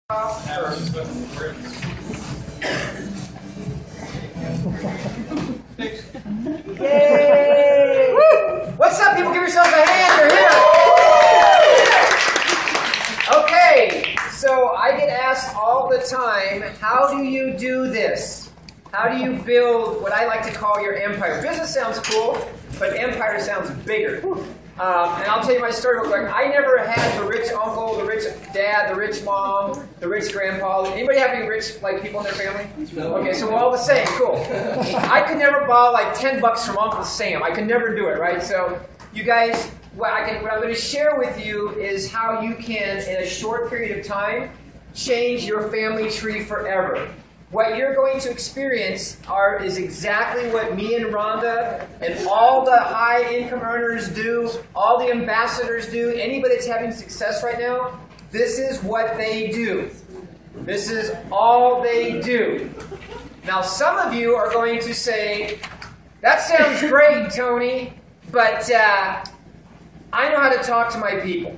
Yay! What's up, people? Give yourselves a hand. You're here. Okay, so I get asked all the time, how do you do this? How do you build what I like to call your empire? Business sounds cool, but empire sounds bigger. And I'll tell you my story real quick. I never had the rich uncle, the rich dad, the rich mom, the rich grandpa. Anybody have any rich people in their family? No. Okay, so we're all the same. Cool. I could never borrow like $10 from Uncle Sam. I could never do it, right? So you guys, what I'm going to share with you is how you can, in a short period of time, change your family tree forever. What you're going to experience is exactly what me and Rhonda and all the high-income earners do, all the ambassadors do, anybody that's having success right now, this is what they do. This is all they do. Now, some of you are going to say, that sounds great, Tony, but I know how to talk to my people.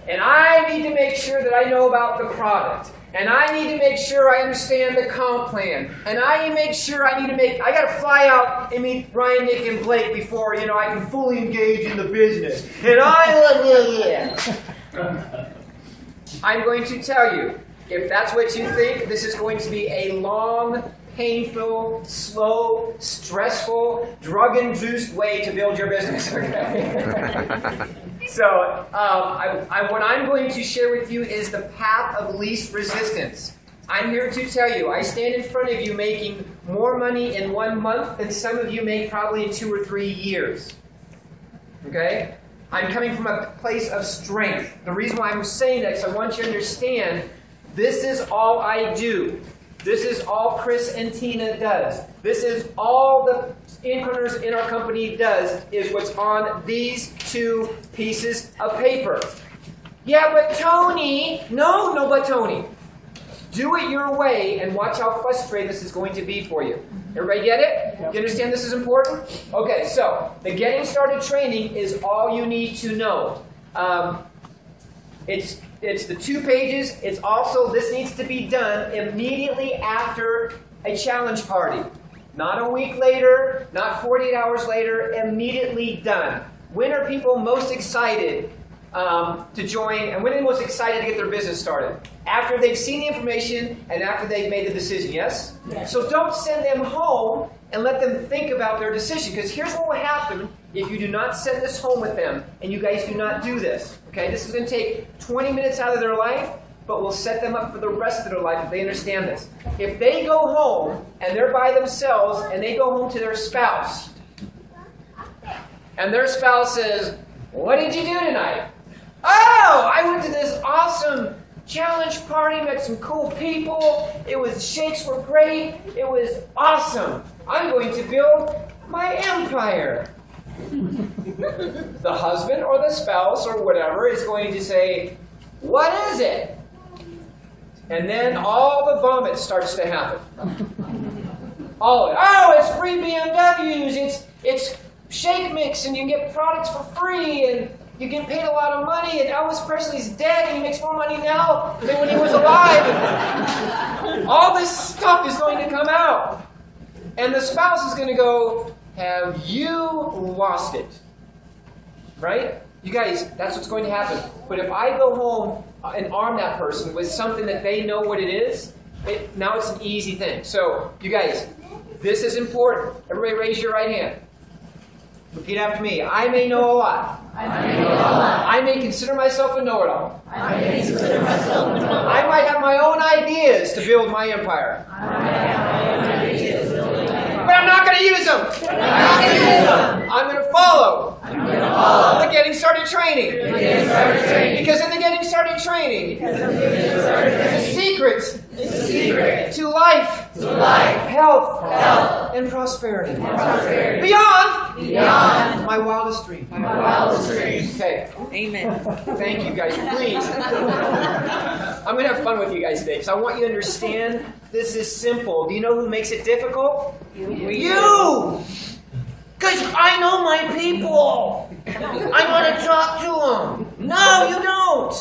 And I need to make sure that I know about the product. And I need to make sure I understand the comp plan. And I need to make sure I got to fly out and meet Ryan, Nick, and Blake before, I can fully engage in the business. And I'm going to tell you, if that's what you think, this is going to be a long, painful, slow, stressful, drug-induced way to build your business. Okay? So what I'm going to share with you is the path of least resistance. I'm here to tell you, I stand in front of you making more money in 1 month than some of you make probably in 2 or 3 years. Okay? I'm coming from a place of strength. The reason why I'm saying that is I want you to understand this is all I do. This is all Chris and Tina does. This is all the incomers in our company does, is what's on these 2 pieces of paper. Yeah, but Tony. No, but Tony. Do it your way and watch how frustrating this is going to be for you. Everybody get it? Yep. You understand this is important? Okay, so the getting started training is all you need to know. It's the 2 pages. It's also, this needs to be done immediately after a challenge party. Not a week later, not 48 hours later, immediately done. When are people most excited to join, and when are they most excited to get their business started? After they've seen the information and after they've made the decision, yes? Yes. So don't send them home and let them think about their decision, because here's what will happen if you do not send this home with them and you guys do not do this. Okay, this is going to take 20 minutes out of their life, but we'll set them up for the rest of their life if they understand this. If they go home and they're by themselves and they go home to their spouse, and their spouse says, "What did you do tonight?" "Oh, I went to this awesome challenge party, met some cool people. Shakes were great. It was awesome. I'm going to build my empire." The husband or the spouse or whatever is going to say, "What is it?" And then all the vomit starts to happen. Oh, it's free BMWs. It's shake mix, and you can get products for free, and you get paid a lot of money, and Elvis Presley's dead, and he makes more money now than when he was alive. All this stuff is going to come out. And the spouse is going to go, "Have you lost it?" Right? You guys, that's what's going to happen. But if I go home and arm that person with something that they know what it is, now it's an easy thing. So, you guys, this is important. Everybody raise your right hand. Repeat after me. I may know a lot. I may consider myself a know-it-all. I might have my own ideas to build my empire. But I'm not going to use them. I'm going to follow the Getting Started training. Because in the Getting Started training, it's a secret to life, health, and prosperity. Beyond my wildest dreams. Okay. Amen. Thank you guys. Please. I'm going to have fun with you guys today because I want you to understand this is simple. Do you know who makes it difficult? You! Because I know my people. I want to talk to them. No, you don't.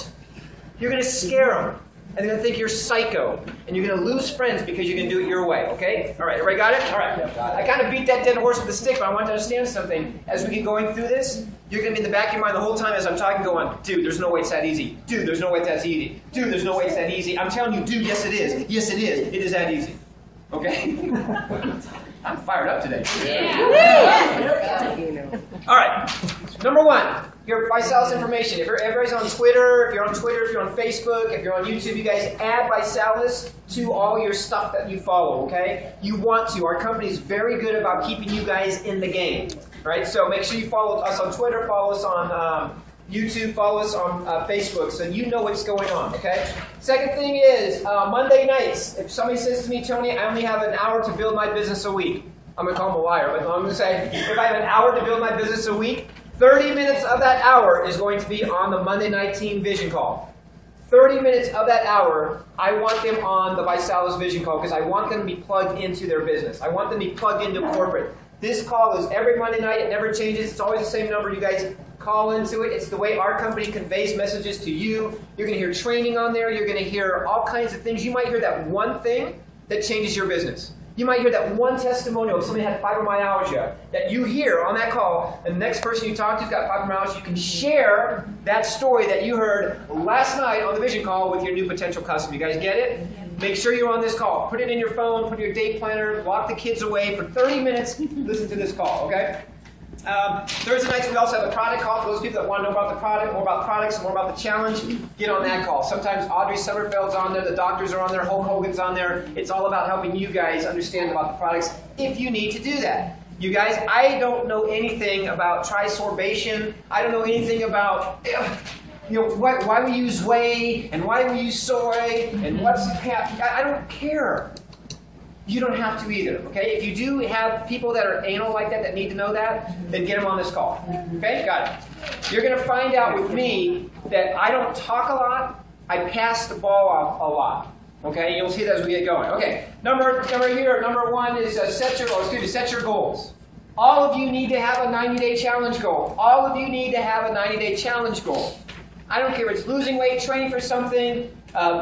You're going to scare them. and they're going to think you're psycho. And you're going to lose friends because you're going to do it your way, okay? All right, everybody got it? All right. I kind of beat that dead horse with a stick, but I want to understand something. As we get going through this, you're going to be in the back of your mind the whole time as I'm talking going, dude, there's no way it's that easy. Dude, there's no way it's that easy. Dude, there's no way it's that easy. I'm telling you, dude, yes it is. Yes it is. It is that easy. Okay? I'm fired up today. Yeah. All right. Number one, your Visalis information. If everybody's on Twitter, if you're on Facebook, if you're on YouTube, you guys add Visalis to all your stuff that you follow, okay? You want to. Our company is very good about keeping you guys in the game, right? So make sure you follow us on Twitter, follow us on YouTube, follow us on Facebook, so you know what's going on, okay? Second thing is, Monday nights, if somebody says to me, Tony, I only have an hour to build my business a week, I'm going to call them a liar, but I'm going to say, if I have an hour to build my business a week, 30 minutes of that hour is going to be on the Monday night team vision call. 30 minutes of that hour, I want them on the Visalis vision call because I want them to be plugged into their business. I want them to be plugged into corporate. This call is every Monday night. It never changes. It's always the same number. You guys call into it. It's the way our company conveys messages to you. You're going to hear training on there. You're going to hear all kinds of things. You might hear that one thing that changes your business. You might hear that one testimonial of somebody had fibromyalgia that you hear on that call, and the next person you talk to has got fibromyalgia. You can share that story that you heard last night on the vision call with your new potential customer. You guys get it? Make sure you're on this call. Put it in your phone, put your day planner, lock the kids away for 30 minutes, listen to this call, okay? Thursday nights we also have a product call for those people that want to know about the product, more about products, more about the challenge. Get on that call. Sometimes Audrey Summerfield's on there, the doctors are on there, Hulk Hogan's on there. It's all about helping you guys understand about the products if you need to do that. You guys, I don't know anything about trisorbation. I don't know anything about why we use whey and why we use soy and what's I don't care. You don't have to either, okay? If you do have people that are anal like that need to know that, then get them on this call. Okay, got it. You're going to find out with me that I don't talk a lot, I pass the ball off a lot. Okay, you'll see that as we get going. Okay, number one is set your goals. All of you need to have a 90-day challenge goal. All of you need to have a 90-day challenge goal. I don't care if it's losing weight, training for something,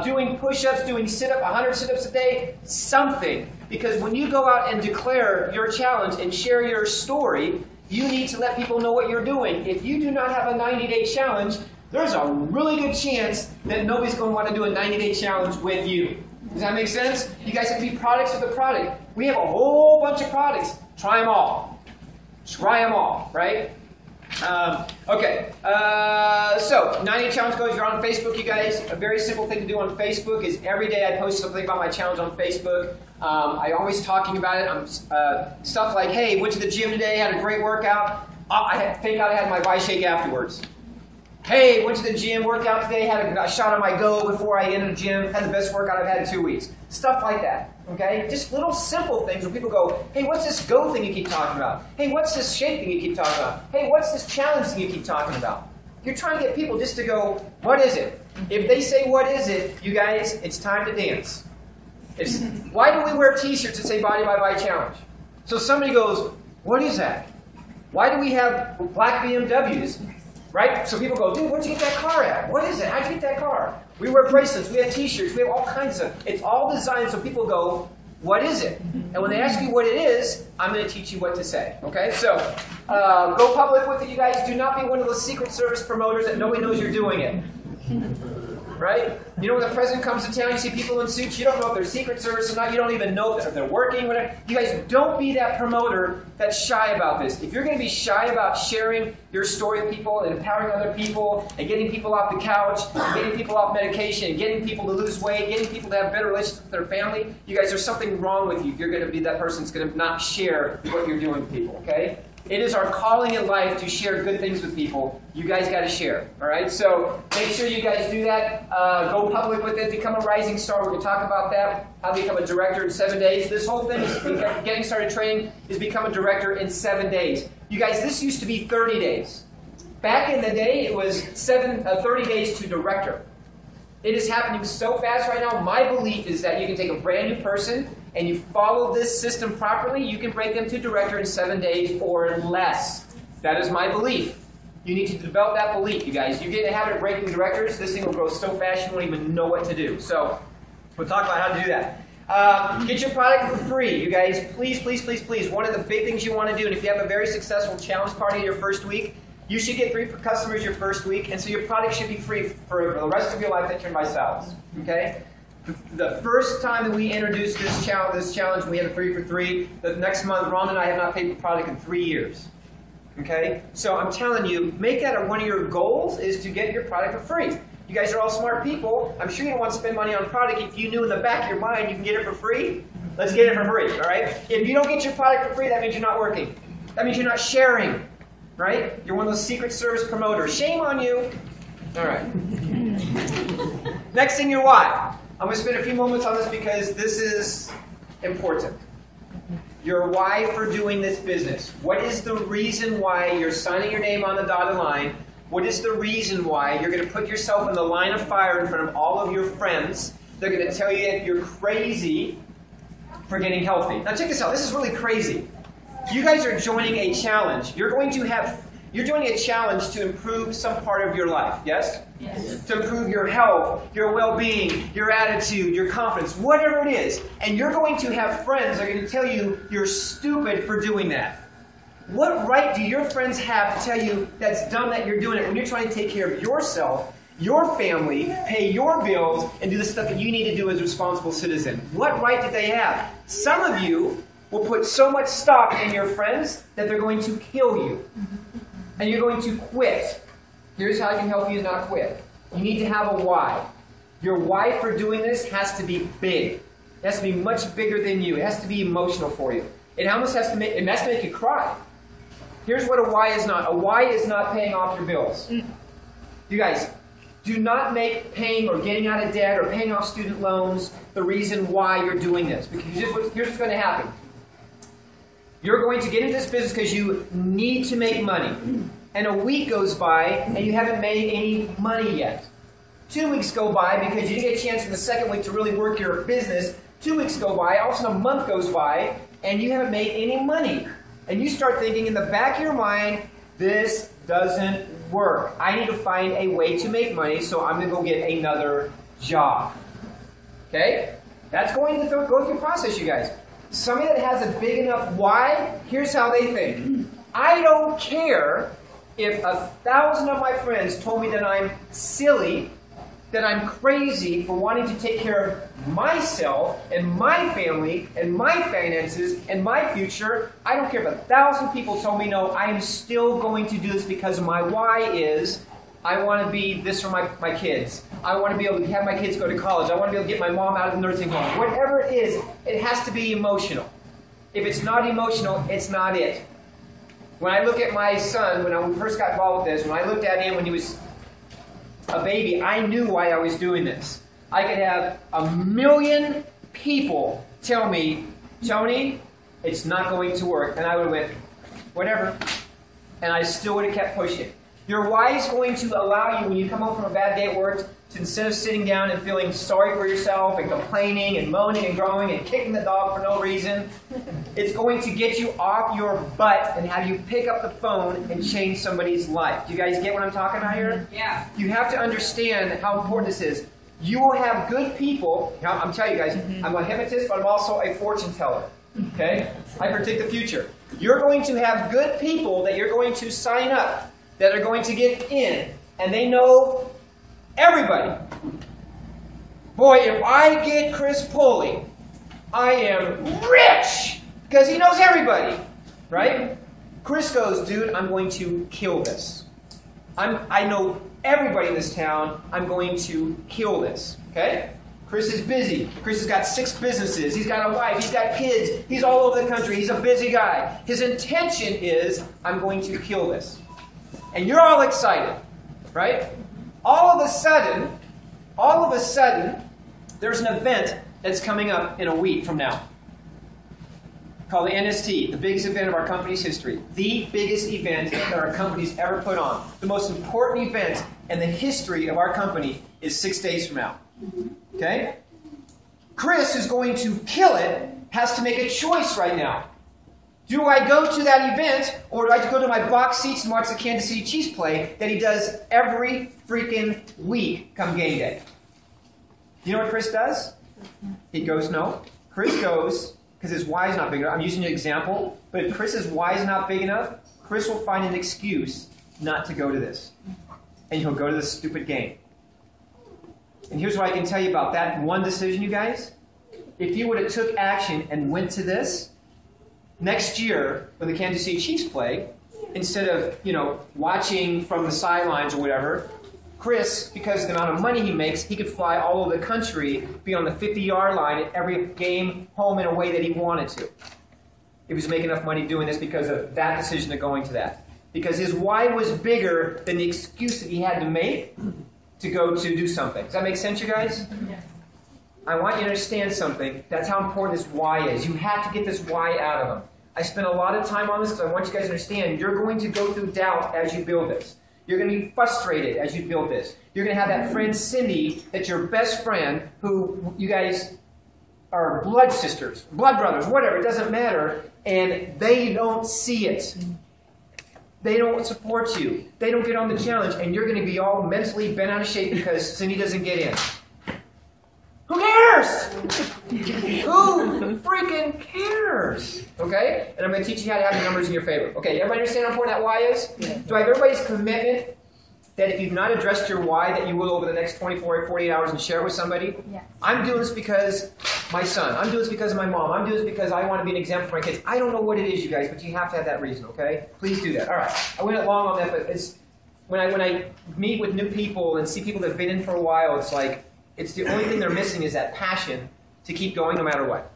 doing push-ups, doing sit-up, 100 sit-ups a day, something. Because when you go out and declare your challenge and share your story, you need to let people know what you're doing. If you do not have a 90-day challenge, there's a really good chance that nobody's going to want to do a 90-day challenge with you. Does that make sense? You guys have to be products of the product. We have a whole bunch of products. Try them all. Try them all, right? So 90 challenge goals. You're on Facebook, you guys. A very simple thing to do on Facebook is every day I post something about my challenge on Facebook. I always talking about it. Stuff like, hey, went to the gym today, had a great workout. Thank God I had my Vi-Shake afterwards. Hey, went to the gym, worked out today, had a shot of my Go before I entered the gym, had the best workout I've had in 2 weeks. Stuff like that, okay? Just little simple things where people go, hey, what's this Go thing you keep talking about? Hey, what's this shake thing you keep talking about? Hey, what's this challenge thing you keep talking about? You're trying to get people just to go, what is it? If they say, what is it, you guys, it's time to dance. Why do we wear t-shirts that say Body by Vi Challenge? So somebody goes, what is that? Why do we have black BMWs? Right? So people go, dude, where'd you get that car at? What is it? How'd you get that car? We wear bracelets, we have t-shirts, we have all kinds of, it's all designed so people go, what is it? And when they ask you what it is, I'm going to teach you what to say. Okay? So, go public with it, you guys. Do not be one of those Secret Service promoters that nobody knows you're doing it. Right? You know when the president comes to town, you see people in suits, you don't know if they're Secret Service or not, you don't even know if they're working, whatever. You guys, don't be that promoter that's shy about this. If you're going to be shy about sharing your story with people and empowering other people and getting people off the couch, and getting people off medication, and getting people to lose weight, getting people to have better relationships with their family, you guys, there's something wrong with you if you're going to be that person that's going to not share what you're doing with people, okay? It is our calling in life to share good things with people. You guys got to share, all right? So make sure you guys do that. Go public with it. Become a rising star. We're going to talk about that. How to become a director in 7 days. This whole thing, getting started training, is become a director in 7 days. You guys, this used to be 30 days. Back in the day, it was 30 days to director. It is happening so fast right now. My belief is that you can take a brand new person and you follow this system properly, you can break them to director in 7 days or less. That is my belief. You need to develop that belief, you guys. You get a habit of breaking directors, this thing will grow so fast you won't even know what to do. So we'll talk about how to do that. Get your product for free, you guys. Please, please, please, please. One of the big things you want to do, and if you have a very successful challenge party your first week, you should get 3 customers your first week, and so your product should be free for the rest of your life that turn by salads. Okay? The first time that we introduced this challenge, we had a 3 for 3. The next month, Ron and I have not paid for product in 3 years. Okay? So I'm telling you, make that one of your goals is to get your product for free. You guys are all smart people. I'm sure you don't want to spend money on product if you knew in the back of your mind you can get it for free. Let's get it for free, all right? If you don't get your product for free, that means you're not working. That means you're not sharing, right? You're one of those secret service promoters. Shame on you. All right. Next thing, your why. I'm going to spend a few moments on this because this is important. Your why for doing this business. What is the reason why you're signing your name on the dotted line? What is the reason why you're going to put yourself in the line of fire in front of all of your friends? They're going to tell you that you're crazy for getting healthy. Now check this out. This is really crazy. You guys are joining a challenge. You're joining a challenge to improve some part of your life, yes? Yes. To improve your health, your well-being, your attitude, your confidence, whatever it is. And you're going to have friends that are going to tell you you're stupid for doing that. What right do your friends have to tell you that's dumb that you're doing it when you're trying to take care of yourself, your family, pay your bills, and do the stuff that you need to do as a responsible citizen? What right do they have? Some of you will put so much stock in your friends that they're going to kill you. And you're going to quit. Here's how I can help you not quit. You need to have a why. Your why for doing this has to be big. It has to be much bigger than you. It has to be emotional for you. It almost has to make you cry. Here's what a why is not. A why is not paying off your bills. You guys, do not make paying or getting out of debt or paying off student loans the reason why you're doing this. Because here's what's going to happen. You're going to get into this business because you need to make money. And a week goes by and you haven't made any money yet. 2 weeks go by because you didn't get a chance in the second week to really work your business. 2 weeks go by, all of a sudden a month goes by, and you haven't made any money. And you start thinking in the back of your mind, this doesn't work. I need to find a way to make money, so I'm going to go get another job. Okay? That's going to go through the process, you guys. Somebody that has a big enough why, here's how they think. I don't care if 1,000 of my friends told me that I'm silly, that I'm crazy for wanting to take care of myself and my family and my finances and my future. I don't care if 1,000 people told me no, I am still going to do this because my why is I want to be this for my kids. I want to be able to have my kids go to college. I want to be able to get my mom out of the nursing home. Whatever it is, it has to be emotional. If it's not emotional, it's not it. When I look at my son, when I first got involved with this, when I looked at him when he was a baby, I knew why I was doing this. I could have 1 million people tell me, Tony, it's not going to work. And I would have went, whatever. And I still would have kept pushing. Your why is going to allow you, when you come home from a bad day at work, to instead of sitting down and feeling sorry for yourself and complaining and moaning and groaning and kicking the dog for no reason, it's going to get you off your butt and have you pick up the phone and change somebody's life. Do you guys get what I'm talking about here? Yeah. You have to understand how important this is. You will have good people. Now, I'm telling you guys, I'm a hypnotist, but I'm also a fortune teller. Okay? I predict the future. You're going to have good people that you're going to sign up that are going to get in, and they know everybody. Boy, if I get Chris Pulley, I am rich, because he knows everybody, right? Chris goes, dude, I'm going to kill this. I know everybody in this town. I'm going to kill this, okay? Chris is busy. Chris has got 6 businesses. He's got a wife. He's got kids. He's all over the country. He's a busy guy. His intention is, I'm going to kill this. And you're all excited, right? All of a sudden, there's an event that's coming up in a week from now called the NST, the biggest event of our company's history. The biggest event that our company's ever put on. The most important event in the history of our company is 6 days from now. Okay? Chris, who's going to kill it, has to make a choice right now. Do I go to that event, or do I go to my box seats and watch the Kansas City Chiefs play that he does every freaking week come game day? You know what Chris does? He goes, no. Chris goes, because his why is not big enough. I'm using an example, but if Chris's why is not big enough, Chris will find an excuse not to go to this. And he'll go to this stupid game. And here's what I can tell you about that one decision, you guys. If you would have took action and went to this, next year, when the Kansas City Chiefs play, instead of, watching from the sidelines or whatever, Chris, because of the amount of money he makes, he could fly all over the country, be on the 50-yard line at every game, home and away that he wanted to. If he was making enough money doing this because of that decision of going to that. Because his why was bigger than the excuse that he had to make to go to do something. Does that make sense, you guys? Yes. I want you to understand something. That's how important this why is. You have to get this why out of him. I spent a lot of time on this because I want you guys to understand you're going to go through doubt as you build this. You're going to be frustrated as you build this. You're going to have that friend Cindy that's your best friend who you guys are blood sisters, blood brothers, whatever, it doesn't matter, and they don't see it. They don't support you. They don't get on the challenge, and you're going to be all mentally bent out of shape because Cindy doesn't get in. Who cares? Who freaking cares? Okay? And I'm going to teach you how to have the numbers in your favor. Okay, everybody understand how important that why is? Yeah. Do I have everybody's commitment that if you've not addressed your why, that you will over the next 24 or 48 hours and share it with somebody? Yes. I'm doing this because my son. I'm doing this because of my mom. I'm doing this because I want to be an example for my kids. I don't know what it is, you guys, but you have to have that reason, okay? Please do that. All right. I went long on that, but it's when I meet with new people and see people that have been in for a while, it's like, it's the only thing they're missing is that passion to keep going no matter what.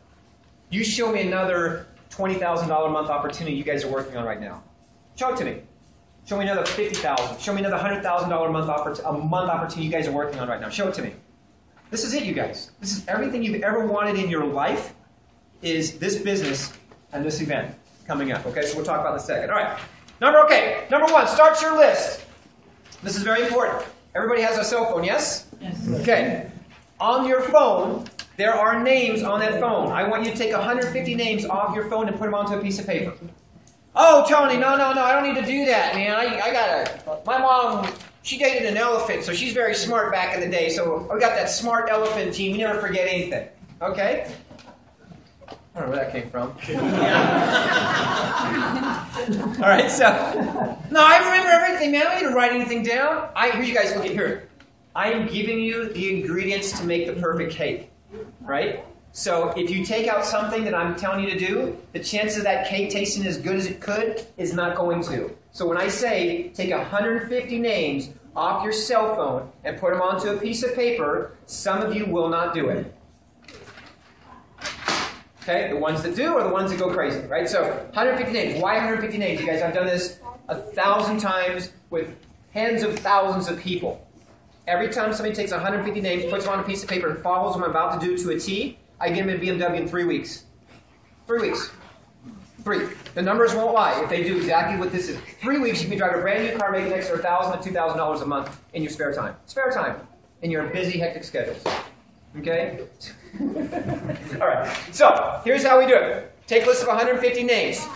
You show me another $20,000 a month opportunity you guys are working on right now. Show it to me. Show me another $50,000. Show me another $100,000 a month opportunity you guys are working on right now. Show it to me. This is it, you guys. This is everything you've ever wanted in your life is this business and this event coming up. Okay, so we'll talk about it in a second. All right. Number one, start your list. This is very important. Everybody has a cell phone, yes? Yes. Okay. On your phone, there are names on that phone. I want you to take 150 names off your phone and put them onto a piece of paper. Oh, Tony, no, I don't need to do that, man. My mom, she dated an elephant, so she's very smart back in the day, so I got that smart elephant gene. We never forget anything. Okay? I don't know where that came from. All right, so, no, I remember everything, man. I don't need to write anything down. Here, you guys, look at here. I am giving you the ingredients to make the perfect cake, right? So if you take out something that I'm telling you to do, the chances of that cake tasting as good as it could is not going to. So when I say take 150 names off your cell phone and put them onto a piece of paper, some of you will not do it. Okay, the ones that do are the ones that go crazy, right? So 150 names. Why 150 names? You guys, I've done this 1,000 times with tens of thousands of people. Every time somebody takes 150 names, puts them on a piece of paper, and follows what I'm about to do to a T, I give them a BMW in 3 weeks. 3 weeks. 3. The numbers won't lie if they do exactly what this is. 3 weeks, you can drive a brand new car, make an extra $1,000 to $2,000 a month in your spare time. Spare time. In your busy, hectic schedules. Okay? All right. So, here's how we do it. Take a list of 150 names.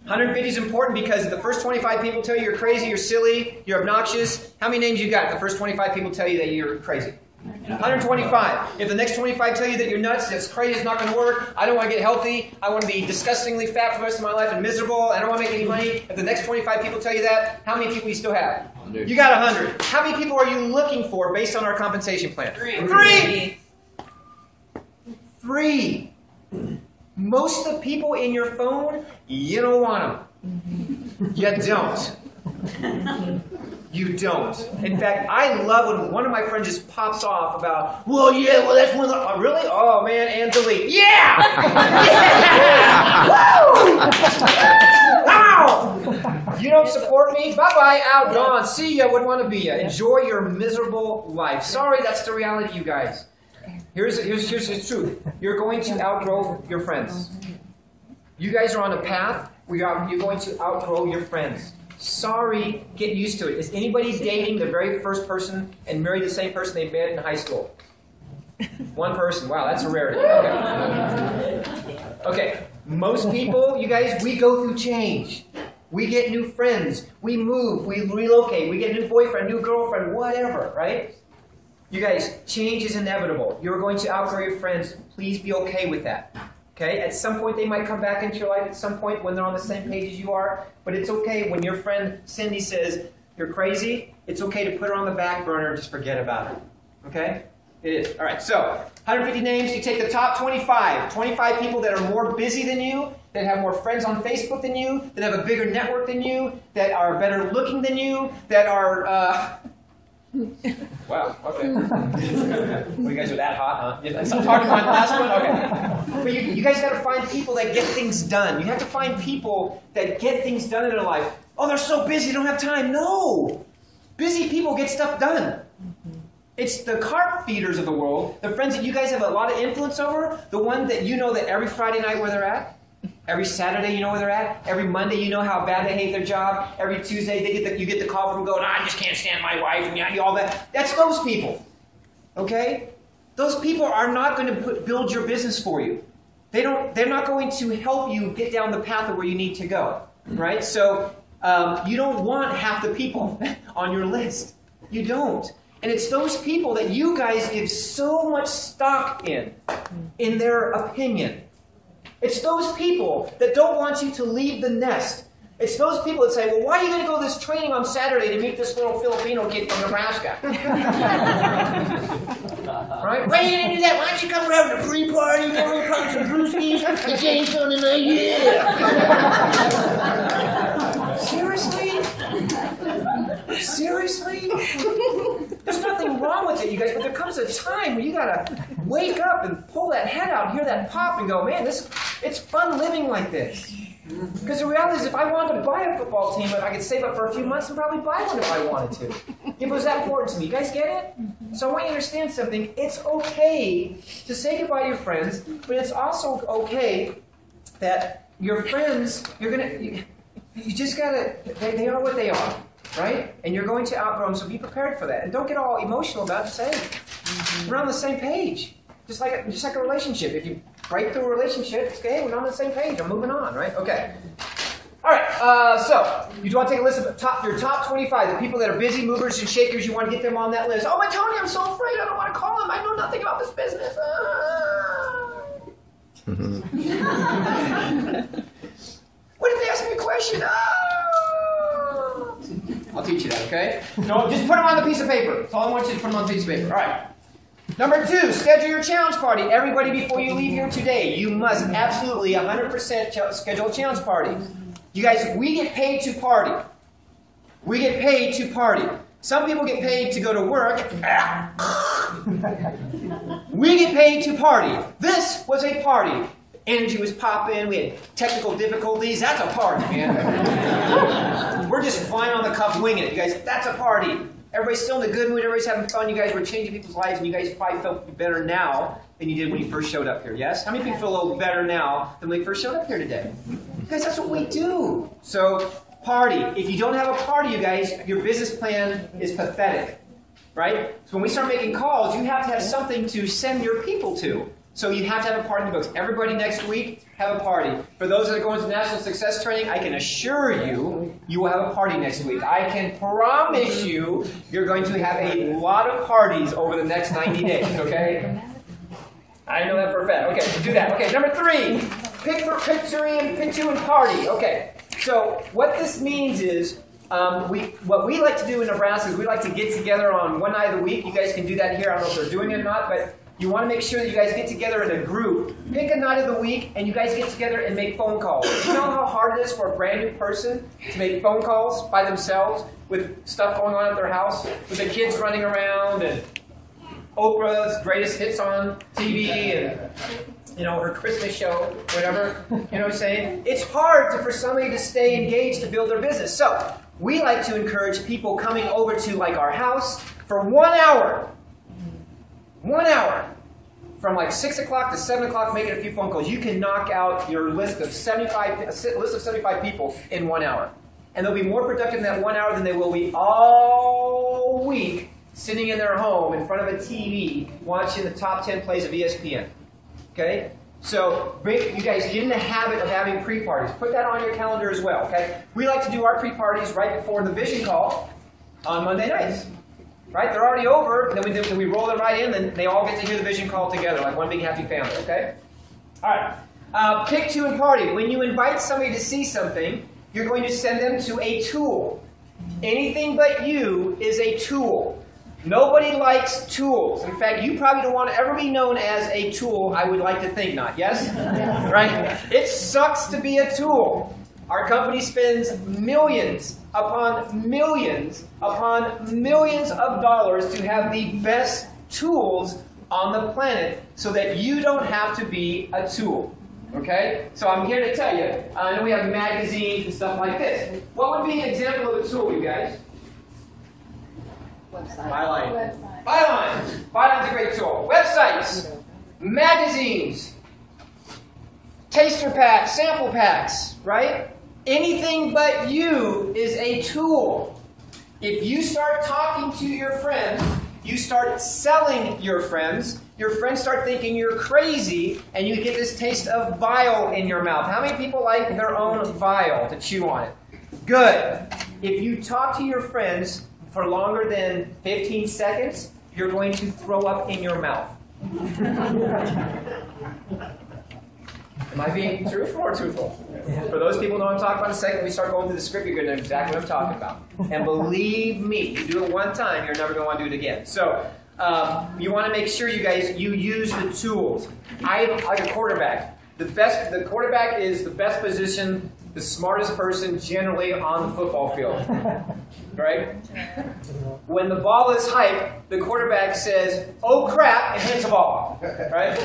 150 is important because if the first 25 people tell you you're crazy, you're silly, you're obnoxious, how many names you got? The first 25 people tell you that you're crazy. 125. If the next 25 tell you that you're nuts, that's crazy, it's not going to work, I don't want to get healthy, I want to be disgustingly fat for the rest of my life and miserable, I don't want to make any money. If the next 25 people tell you that, how many people you still have? 100. You got 100. How many people are you looking for based on our compensation plan? 3. 3. Most of the people in your phone, you don't want them. You don't. You don't. In fact, I love when one of my friends just pops off about, well, that's one of the, oh, really? Oh, man, and delete. Yeah! Yeah! Woo! Ow! You don't support me? Bye-bye, out, gone. See ya, wouldn't want to be ya. Enjoy your miserable life. Sorry, that's the reality, you guys. Here's the truth. You're going to outgrow your friends. You guys are on a path where you're going to outgrow your friends. Sorry, get used to it. Is anybody dating the very first person and married the same person they met in high school? One person. Wow, that's a rarity. Okay. Okay. Most people, you guys, we go through change. We get new friends. We move. We relocate. We get a new boyfriend, new girlfriend, whatever, right? You guys, change is inevitable. You're going to outgrow your friends. Please be okay with that. Okay? At some point, they might come back into your life at some point when they're on the same page as you are. But it's okay when your friend Cindy says, you're crazy, it's okay to put her on the back burner and just forget about her. Okay? It is. All right, so 150 names. You take the top 25. 25 people that are more busy than you, that have more friends on Facebook than you, that have a bigger network than you, that are better looking than you, that are... Wow, okay. Well, you guys are that hot, huh? So talking about the last one? Okay. But you guys got to find people that get things done. You have to find people that get things done in their life. Oh, they're so busy, they don't have time. No! Busy people get stuff done. It's the carp feeders of the world, the friends that you guys have a lot of influence over, the one that you know that every Friday night where they're at, every Saturday you know where they're at, every Monday you know how bad they hate their job, every Tuesday you get the call from them going, I just can't stand my wife, and all that. That's those people, okay? Those people are not going to build your business for you. They're not going to help you get down the path of where you need to go, right? So you don't want half the people on your list. You don't. And it's those people that you guys give so much stock in their opinion. It's those people that don't want you to leave the nest. It's those people that say, well, why are you going to go to this training on Saturday to meet this little Filipino kid from Nebraska? Right? Why are you going to do that? Why don't you come around to the free party, get a little pop some brewskis, and change something tonight? Yeah! Seriously? Seriously? There's nothing wrong with it, you guys, but there comes a time where you gotta wake up and pull that head out and hear that pop and go, man, it's fun living like this. Because the reality is, if I wanted to buy a football team, I could save up for a few months and probably buy one if I wanted to. It was that important to me. You guys get it? So I want you to understand something. It's okay to say goodbye to your friends, but it's also okay that your friends, you just gotta, they are what they are. Right? And you're going to outgrow them, so be prepared for that. And don't get all emotional about it. Just say, we're on the same page. Just like a relationship. If you break through a relationship, it's okay, we're on the same page. I'm moving on, right? Okay. All right, so you want to take a list of your top 25, the people that are busy movers and shakers. You want to get them on that list. Oh, but Tony, I'm so afraid. I don't want to call them. I know nothing about this business. What if they ask me a question? I'll teach you that, okay? No, just put them on the piece of paper. That's all I want you to put them on the piece of paper. All right. Number 2, schedule your challenge party. Everybody, before you leave here today, you must absolutely 100% schedule a challenge party. You guys, we get paid to party. We get paid to party. Some people get paid to go to work. We get paid to party. This was a party. Energy was popping. We had technical difficulties. That's a party, man. We're just flying on the cuff, winging it. You guys, that's a party. Everybody's still in a good mood. Everybody's having fun. You guys were changing people's lives, and you guys probably felt better now than you did when you first showed up here. Yes? How many people feel a little better now than when they first showed up here today? You guys, that's what we do. So, party. If you don't have a party, you guys, your business plan is pathetic. Right? So when we start making calls, you have to have something to send your people to. So you have to have a party in the books. Everybody next week, have a party. For those that are going to National Success Training, I can assure you, you will have a party next week. I can promise you, you're going to have a lot of parties over the next 90 days, okay? I know that for a fact. Okay, so do that. Okay, number 3, pick 2 and party. Okay, so what this means is, what we like to do in Nebraska is we like to get together on one night of the week. You guys can do that here. I don't know if they're doing it or not, but you want to make sure that you guys get together in a group. Pick a night of the week, and you guys get together and make phone calls. You know how hard it is for a brand new person to make phone calls by themselves with stuff going on at their house, with the kids running around and Oprah's greatest hits on TV and, you know, her Christmas show, whatever. You know what I'm saying? It's hard for somebody to stay engaged to build their business. So we like to encourage people coming over to like our house for 1 hour. 1 hour. From like 6 o'clock to 7 o'clock, making a few phone calls. You can knock out your list of 75 people in 1 hour. And they'll be more productive in that 1 hour than they will be all week sitting in their home in front of a TV watching the top 10 plays of ESPN. Okay? So you guys get in the habit of having pre-parties. Put that on your calendar as well, okay? We like to do our pre-parties right before the vision call on Monday nights. Right? They're already over, and then we roll them right in, and they all get to hear the vision call together, like one big happy family, okay? All right. Pick, two, and party. When you invite somebody to see something, you're going to send them to a tool. Anything but you is a tool. Nobody likes tools. In fact, you probably don't want to ever be known as a tool, I would like to think not. Yes? Right? It sucks to be a tool. Our company spends millions upon millions of dollars to have the best tools on the planet so that you don't have to be a tool. Okay? So I'm here to tell you, I know we have magazines and stuff like this. What would be an example of a tool, you guys? Website. Byline. Byline. Byline's a great tool. Websites. Magazines. Taster packs, sample packs, right? Anything but you is a tool. If you start talking to your friends, you start selling your friends start thinking you're crazy, and you get this taste of bile in your mouth. How many people like their own bile to chew on it? Good. If you talk to your friends for longer than 15 seconds, you're going to throw up in your mouth. Am I being truthful or truthful? For those people who know what I'm talking about, in a second we start going through the script, you're going to know exactly what I'm talking about. And believe me, you do it one time, you're never going to want to do it again. So you want to make sure you guys, you use the tools. I'm like a quarterback. The quarterback is the best position, the smartest person generally on the football field. Right? When the ball is hyped, the quarterback says, "Oh crap," and hands the ball off. Right?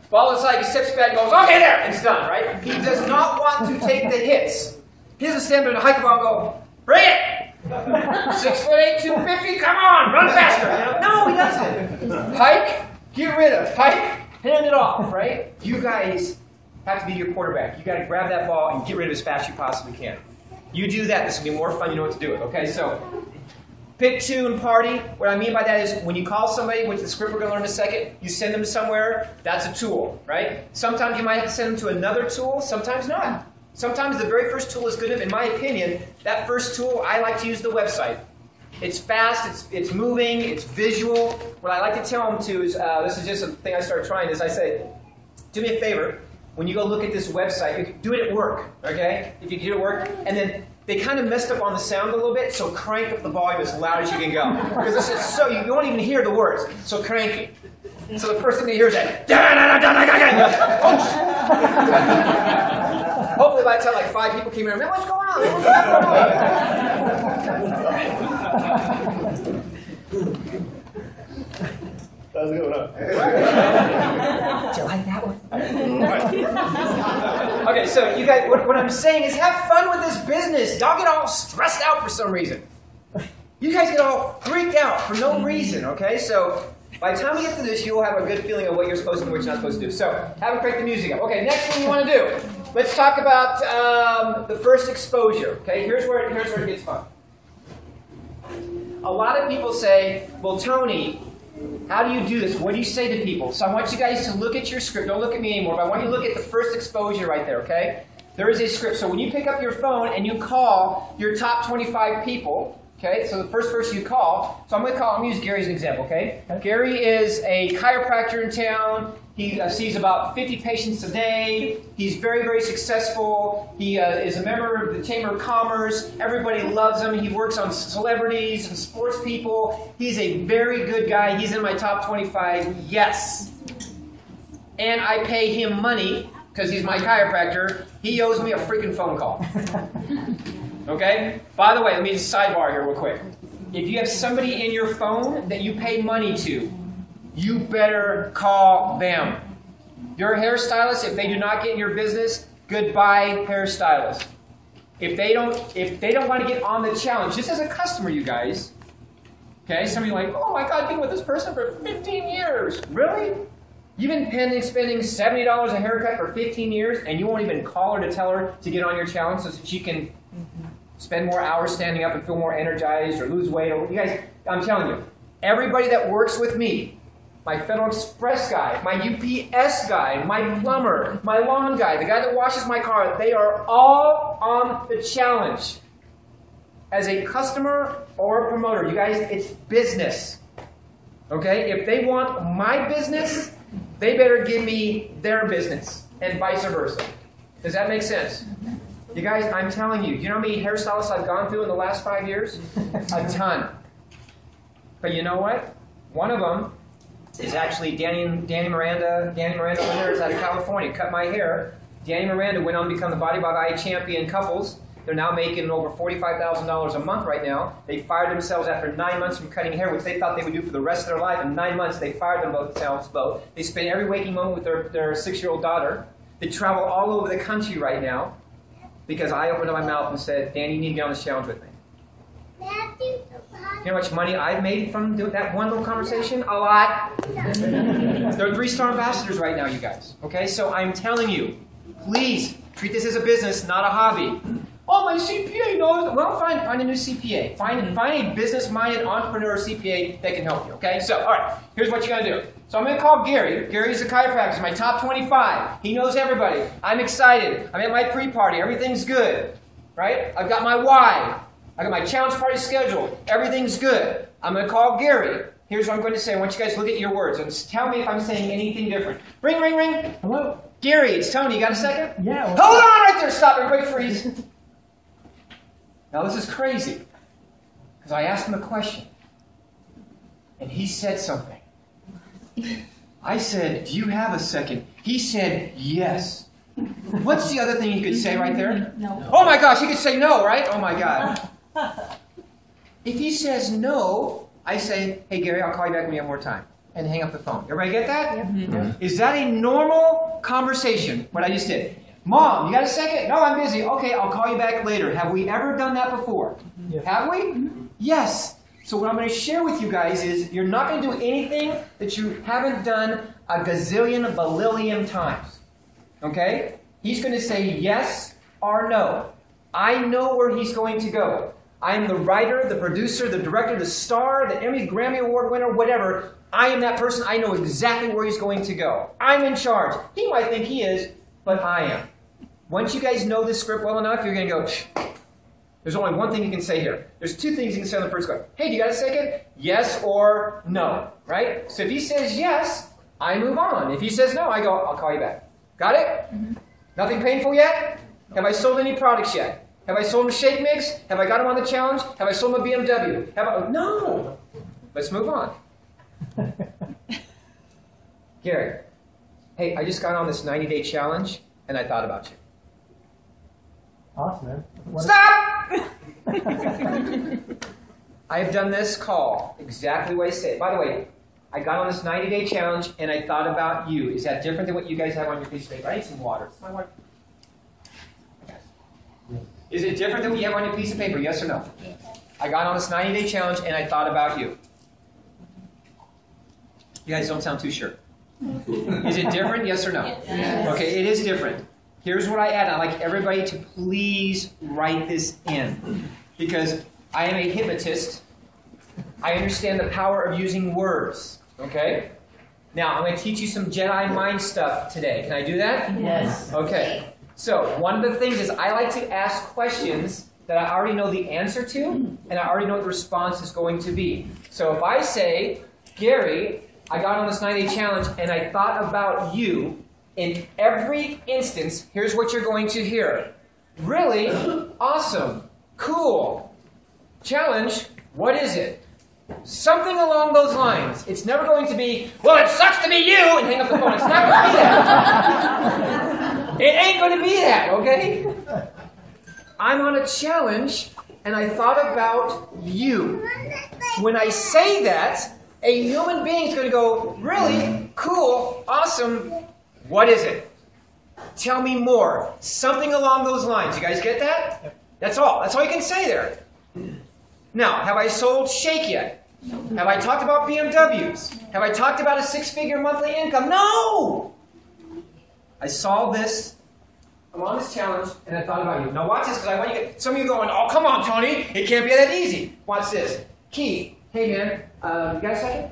Ball is hyped, he steps back and goes, "Okay, there," and it's done. Right? He does not want to take the hits. He doesn't stand there and hike the ball and go, "Bring it! 6'8", 250, come on, run faster." You know? No, he doesn't. Hike, get rid of. Hike, hand it off. Right? You guys have to be your quarterback. You got to grab that ball and get rid of it as fast as you possibly can. You do that, this will be more fun, you know what to do with. Okay, so pick, two, and party. What I mean by that is when you call somebody, which the script we're going to learn in a second, you send them somewhere, that's a tool, right? Sometimes you might have to send them to another tool, sometimes not. Sometimes the very first tool is good enough. In my opinion, that first tool, I like to use the website. It's fast, it's moving, it's visual. What I like to tell them to is, this is just a thing I started trying, is I say, do me a favor. When you go look at this website, do it at work, okay? If you can do it at work, and then they kind of messed up on the sound a little bit, so crank up the volume as loud as you can go. Because it's so, you won't even hear the words, so crank it. So the first thing they hear is that, hopefully by the time like 5 people came in, man, what's going on? What's going on? That was a good one. Do you like that one? Okay, so you guys, what I'm saying is have fun with this business. Y'all get all stressed out for some reason. You guys get all freaked out for no reason, okay? So by the time we get to this, you will have a good feeling of what you're supposed to do and what you're not supposed to do. So have them crank the music up. Okay, next thing you want to do. Let's talk about the first exposure. Okay, here's where it gets fun. A lot of people say, well, Tony, how do you do this? What do you say to people? So I want you guys to look at your script. Don't look at me anymore, but I want you to look at the first exposure right there, okay? There is a script. So when you pick up your phone and you call your top 25 people, okay, so the first person you call, so I'm going to use Gary as an example, okay? Gary is a chiropractor in town. He sees about 50 patients a day. He's very, very successful. He is a member of the Chamber of Commerce. Everybody loves him. He works on celebrities and sports people. He's a very good guy. He's in my top 25, yes. And I pay him money because he's my chiropractor. He owes me a freaking phone call. Okay? By the way, let me just sidebar here real quick. If you have somebody in your phone that you pay money to, you better call them. Your hairstylist, if they do not get in your business, goodbye hairstylist. If they don't want to get on the challenge, just as a customer, you guys, okay, some of you are like, oh my God, I've been with this person for 15 years. Really? You've been spending $70 a haircut for 15 years, and you won't even call her to tell her to get on your challenge so that she can spend more hours standing up and feel more energized or lose weight. Or, you guys, I'm telling you, everybody that works with me, my Federal Express guy, my UPS guy, my plumber, my lawn guy, the guy that washes my car, they are all on the challenge. As a customer or a promoter, you guys, it's business. Okay? If they want my business, they better give me their business, and vice versa. Does that make sense? You guys, I'm telling you, you know how many hairstylists I've gone through in the last 5 years? A ton. But you know what? One of them is actually Danny Miranda. Danny Miranda Winter is out of California. Cut my hair. Danny Miranda went on to become the Body by the Eye champion couples. They're now making over $45,000 a month right now. They fired themselves after 9 months from cutting hair, which they thought they would do for the rest of their life. In 9 months, they fired themselves both. They spend every waking moment with their 6-year-old daughter. They travel all over the country right now because I opened up my mouth and said, Danny, you need to get on this challenge with me. You know how much money I've made from doing that one little conversation? A lot. They're 3-star ambassadors right now, you guys. Okay, so I'm telling you, please treat this as a business, not a hobby. Oh, my CPA knows. Well, find a new CPA. Find a business-minded entrepreneur CPA that can help you, okay? So, all right, here's what you're going to do. So I'm going to call Gary. Gary's a chiropractor, my top 25. He knows everybody. I'm excited. I'm at my pre-party. Everything's good, right? I've got my why. I got my challenge party scheduled. Everything's good. I'm going to call Gary. Here's what I'm going to say. I want you guys to look at your words and tell me if I'm saying anything different. Ring, ring, ring. Hello? Gary, it's Tony. You got a second? Yeah. Hold on right there. Stop. Everybody freeze. Now this is crazy, because I asked him a question, and he said something. I said, do you have a second? He said, yes. What's the other thing he could say right there? No. Oh my gosh, he could say no, right? Oh my God. If he says no, I say, hey Gary, I'll call you back when you have more time. And hang up the phone. Everybody get that? Yep. Mm-hmm. Is that a normal conversation, what I just did? Mom, you got a second? No, I'm busy. Okay, I'll call you back later. Have we ever done that before? Yeah. Have we? Yes. So what I'm going to share with you guys is you're not going to do anything that you haven't done a gazillion, balillion times. Okay? He's going to say yes or no. I know where he's going to go. I'm the writer, the producer, the director, the star, the Emmy, Grammy Award winner, whatever. I am that person. I know exactly where he's going to go. I'm in charge. He might think he is, but I am. Once you guys know this script well enough, you're going to go, there's only one thing you can say here. There's 2 things you can say on the first go. Hey, do you got a second? Yes or no, right? So if he says yes, I move on. If he says no, I go, I'll call you back. Got it? Mm-hmm. Nothing painful yet? Have I sold any products yet? Have I sold him a shake mix? Have I got him on the challenge? Have I sold him a BMW? No. Let's move on. Gary, hey, I just got on this 90-day challenge, and I thought about you. Awesome, man. Stop! I have done this call exactly the way I say it. By the way, I got on this 90-day challenge, and I thought about you. Is that different than what you guys have on your piece of paper? I need some water. My water. Is it different than what you have on your piece of paper? Yes or no? I got on this 90-day challenge, and I thought about you. You guys don't sound too sure. Is it different? Yes or no? Yes. Okay, it is different. Here's what I add. I'd like everybody to please write this in. Because I am a hypnotist. I understand the power of using words. Okay? Now, I'm going to teach you some Jedi mind stuff today. Can I do that? Yes. Okay. So, one of the things is I like to ask questions that I already know the answer to, and I already know what the response is going to be. So if I say, Gary, I got on this 90-day challenge, and I thought about you, in every instance, here's what you're going to hear. Really? Awesome. Cool. Challenge. What is it? Something along those lines. It's never going to be, well, it sucks to be you, and hang up the phone. It's not going to be that. It ain't going to be that, okay? I'm on a challenge, and I thought about you. When I say that, a human being is going to go, really? Cool. Awesome. What is it? Tell me more. Something along those lines. You guys get that? That's all. That's all you can say there. Now, have I sold Shake yet? Have I talked about BMWs? Have I talked about a 6-figure monthly income? No! I saw this. I'm on this challenge, and I thought about you. Now watch this, because I want you to get... Some of you going, oh, come on, Tony. It can't be that easy. Watch this. Keith, hey, man, you got a second?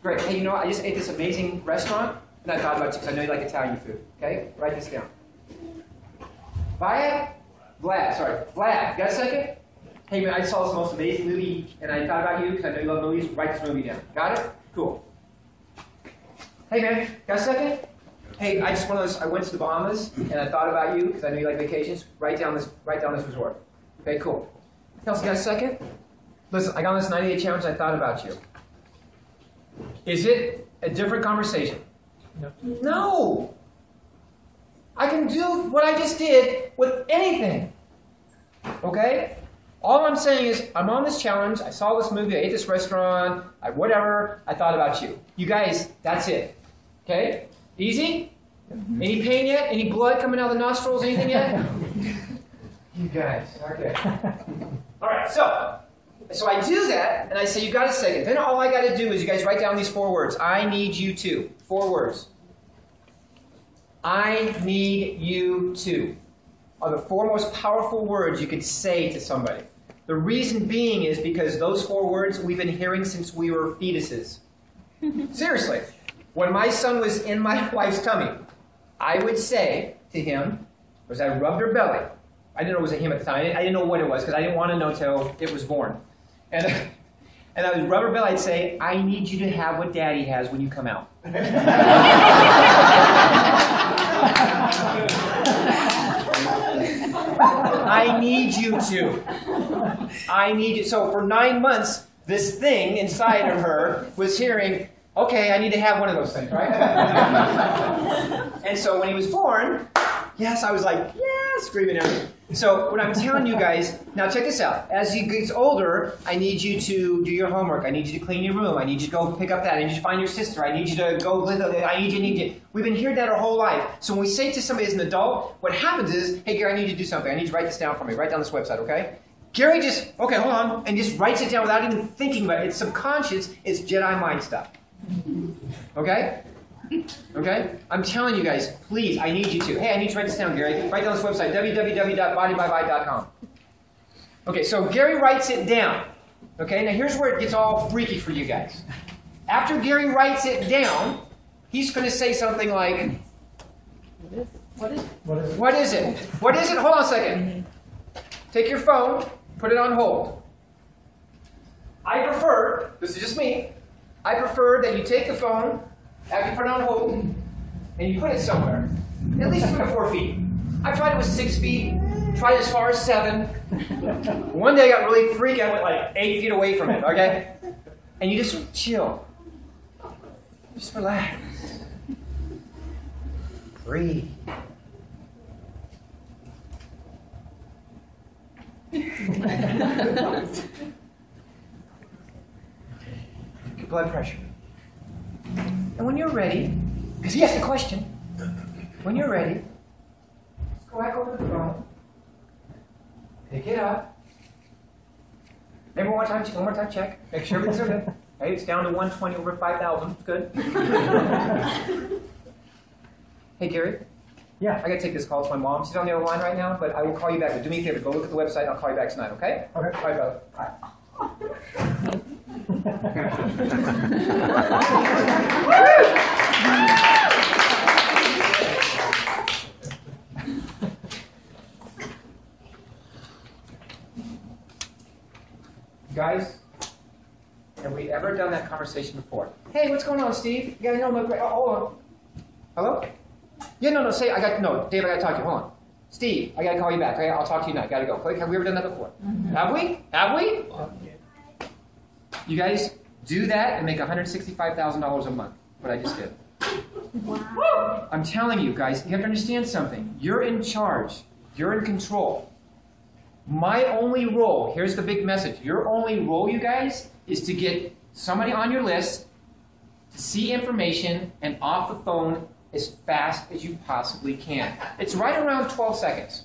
Great. Hey, you know what? I just ate this amazing restaurant, and I thought about you because I know you like Italian food. Okay? Write this down. Vlad, sorry. Vlad, you got a second? Hey, man, I saw this most amazing movie, and I thought about you because I know you love movies. Write this movie down. Got it? Cool. Hey, man, got a second? Hey, I went to the Bahamas, and I thought about you because I know you like vacations. Write down this resort. Okay, cool. Kelsey, got a second? Listen, I got on this 90-day challenge, and I thought about you. Is it a different conversation? No. I can do what I just did with anything. Okay? All I'm saying is, I'm on this challenge, I saw this movie, I ate this restaurant, whatever, I thought about you. You guys, that's it. Okay? Easy? Any pain yet? Any blood coming out of the nostrils? Anything yet? You guys, okay. Alright, so I do that, and I say, you got a second. Then all I got to do is you guys write down these 4 words. I need you to. 4 words. I need you to are the 4 most powerful words you could say to somebody. The reason being is because those 4 words we've been hearing since we were fetuses. Seriously. When my son was in my wife's tummy, I would say to him, as I rubbed her belly, I didn't know it was a him at the time. I didn't know what it was because I didn't want to know till it was born. And I would rub her belly, I'd say, I need you to have what Daddy has when you come out. I need you to. I need you. So for 9 months, this thing inside of her was hearing, okay, I need to have one of those things, right? And so when he was born, yes, I was like, yeah, screaming everything. So what I'm telling you guys, now check this out. As he gets older, I need you to do your homework. I need you to clean your room. I need you to go pick up that. I need you to find your sister. I need you to go live. I need you. We've been hearing that our whole life. So when we say to somebody as an adult, what happens is, hey, Gary, I need you to do something. I need you to write this down for me. Write down this website, okay? Gary just, okay, hold on, and just writes it down without even thinking about it. It's subconscious. It's Jedi mind stuff. Okay? Okay? I'm telling you guys, please, I need you to. Hey, I need you to write this down, Gary. Write down this website, www.bodybyby.com. Okay, so Gary writes it down. Okay, now here's where it gets all freaky for you guys. After Gary writes it down, he's going to say something like, What is it? Hold on a second. Take your phone, put it on hold. I prefer, this is just me, I prefer that you take the phone, after you put it on hold, and you put it somewhere, at least 3 or 4 feet. I tried it with 6 feet, tried as far as 7. One day I got really freaked, I went like 8 feet away from it, okay? And you just chill. Just relax. Breathe. Your blood pressure. And when you're ready, because he asked the question, when you're ready, just go back over the phone, pick it up. Maybe one more time, check. Make sure everything's okay. Hey, it's down to 120 over 5,000. It's good. Hey, Gary. Yeah. I got to take this call. It's my mom. She's on the other line right now, but I will call you back. But do me a favor. Go look at the website, and I'll call you back tonight, okay? Okay. All right, brother. All right. Guys, have we ever done that conversation before? Hey, what's going on, Steve? You gotta know my. Oh, hold on. Hello? Yeah, no. Dave, I gotta talk to you. Hold on. Steve, I gotta call you back. Okay, I'll talk to you tonight. Gotta go. Have we ever done that before? Mm-hmm. Have we? You guys do that and make $165,000 a month. What I just did. Wow. I'm telling you guys, you have to understand something. You're in charge. You're in control. My only role, here's the big message. Your only role, you guys, is to get somebody on your list, to see information, and off the phone as fast as you possibly can. It's right around 12 seconds.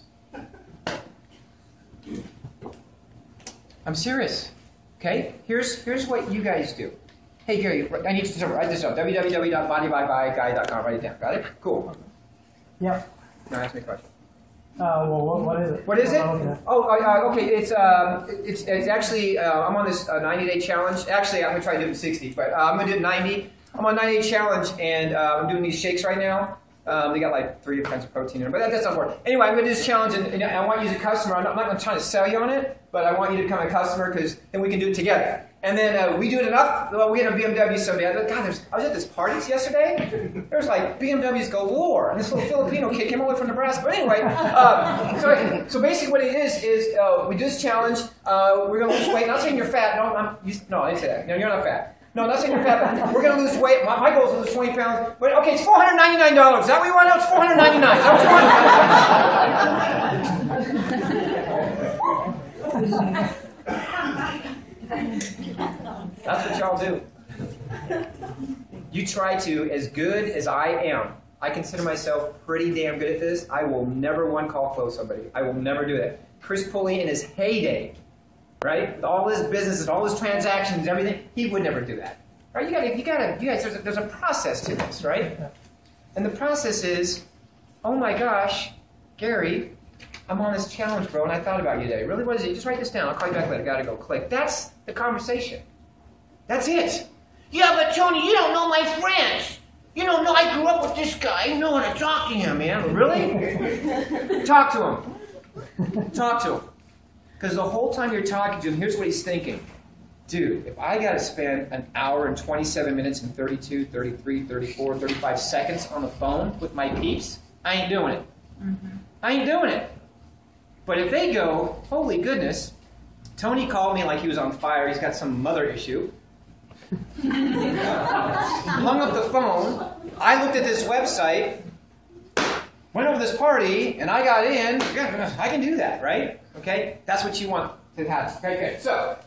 I'm serious. Okay? Here's what you guys do. Hey, Gary, I need you to write this up. www.bodybybyguy.com. Write it down. Got it? Cool. Yep. Now ask me a question. Well, what is it? What is it? Okay. Oh, okay. It's actually I'm on this 90-day challenge. Actually, I'm gonna try to do it in 60, but I'm gonna do it 90. I'm on a 90-day challenge, and I'm doing these shakes right now. They got like 3 different kinds of protein in them, but that's not important. Anyway, I'm gonna do this challenge, and I want you as a customer. I'm not gonna try to sell you on it, but I want you to become a customer because then we can do it together. And then we do it enough. Well, we get a BMW someday. I was at this parties yesterday. There was like BMWs galore, and this little Filipino kid came all the way from Nebraska. But anyway, so basically what it is we do this challenge. We're gonna lose weight. Not saying you're fat. No, I didn't say that. No, you're not fat. No, not saying you're fat, but we're going to lose weight. My goal is to lose 20 pounds. But okay, it's $499. Is that what you want? No, it's $499. Is that what you want? That's what y'all do. You try to, as good as I am. I consider myself pretty damn good at this. I will never one-call close somebody. I will never do that. Chris Pulley in his heyday, right? With all his businesses, all his transactions, everything, he would never do that. Right? You guys, there's a process to this, right? And the process is, oh my gosh, Gary, I'm on this challenge, bro, and I thought about you today. Really, what is it? Just write this down. I'll call you back later. Gotta go. Click. That's the conversation. That's it. Yeah, but Tony, you don't know my friends. You don't know I grew up with this guy. You know how to talk to him, man. Really? Talk to him. Talk to him. Because the whole time you're talking to him, here's what he's thinking. Dude, if I got to spend an hour and 27 minutes and 32, 33, 34, 35 seconds on the phone with my peeps, I ain't doing it. I ain't doing it. But if they go, holy goodness, Tony called me like he was on fire. He's got some mother issue. Hung up the phone. I looked at this website, went over this party, and I got in. I can do that, right? Okay? That's what you want to have. Okay, so,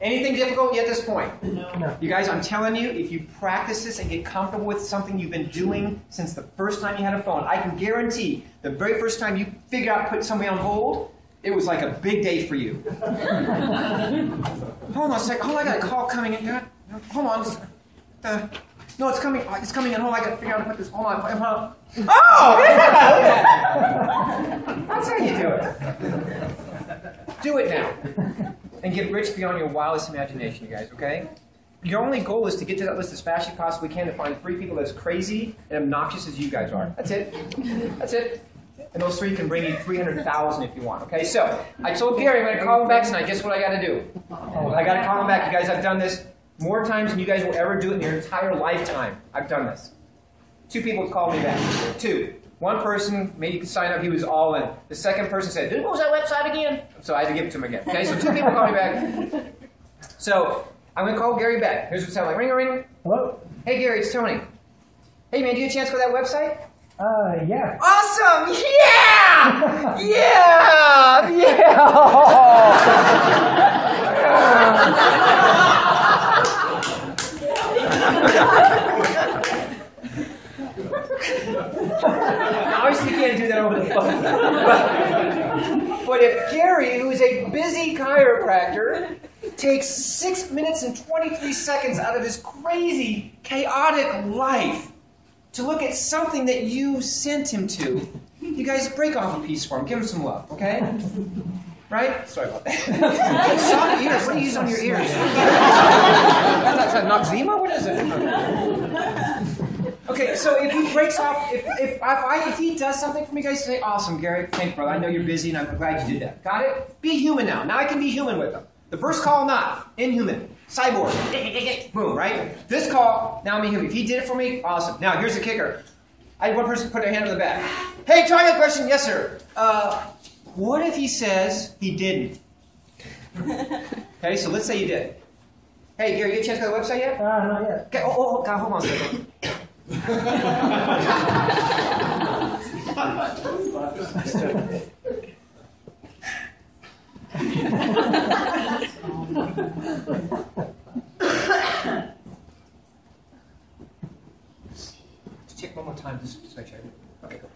anything difficult yet at this point? No. You guys, I'm telling you, if you practice this and get comfortable with something you've been doing since the first time you had a phone, I can guarantee the very first time you figured out putting somebody on hold, it was like a big day for you. Hold on a second. Oh, I got a call coming in. Hold on. No, it's coming. It's coming in. Hold on. I got to figure out how to put this. Hold on. Oh, yeah! That's how you do it. Do it now. And get rich beyond your wildest imagination, you guys, okay? Your only goal is to get to that list as fast as you possibly can to find 3 people as crazy and obnoxious as you guys are. That's it. That's it. And those 3 can bring you 300,000 if you want, okay? So, I told Gary I'm going to call him back tonight. Guess what I got to do? I got to call him back. You guys, I've done this more times than you guys will ever do it in your entire lifetime. I've done this. 2 people called me back. 2. One person, maybe you could sign up, he was all in. The second person said, what was that website again? So I had to give it to him again. Okay, so 2 people called me back. So I'm going to call Gary back. Here's what it sounds like. Ring, ring. Hello? Hey, Gary, it's Tony. Hey, man, do you have a chance to go to that website? Yeah. Awesome! Yeah! Yeah! Obviously, you can't do that over the phone. But if Gary, who is a busy chiropractor, takes 6 minutes and 23 seconds out of his crazy, chaotic life to look at something that you sent him to, you guys break off a piece for him. Give him some love, okay? Right? Sorry about that. Soft ears. What do you use on your ears? Is that Noxzema? What is it? Okay, so if he breaks off, if he does something for me, guys, say, awesome, Gary. Thanks, brother. I know you're busy, and I'm glad you did that. Got it? Be human now. Now I can be human with him. The first call, not. Inhuman. Cyborg. Boom, right? This call, now I'm inhuman. If he did it for me, awesome. Now, here's the kicker. I had one person put their hand on the back. Hey, Tony, I have a question. Yes, sir. What if he says he didn't? Okay, so let's say you did. Hey, Gary, you get a chance to go to the website yet? Not yet. Okay, God, hold on a second. Just check one more time, just make sure. Okay, go.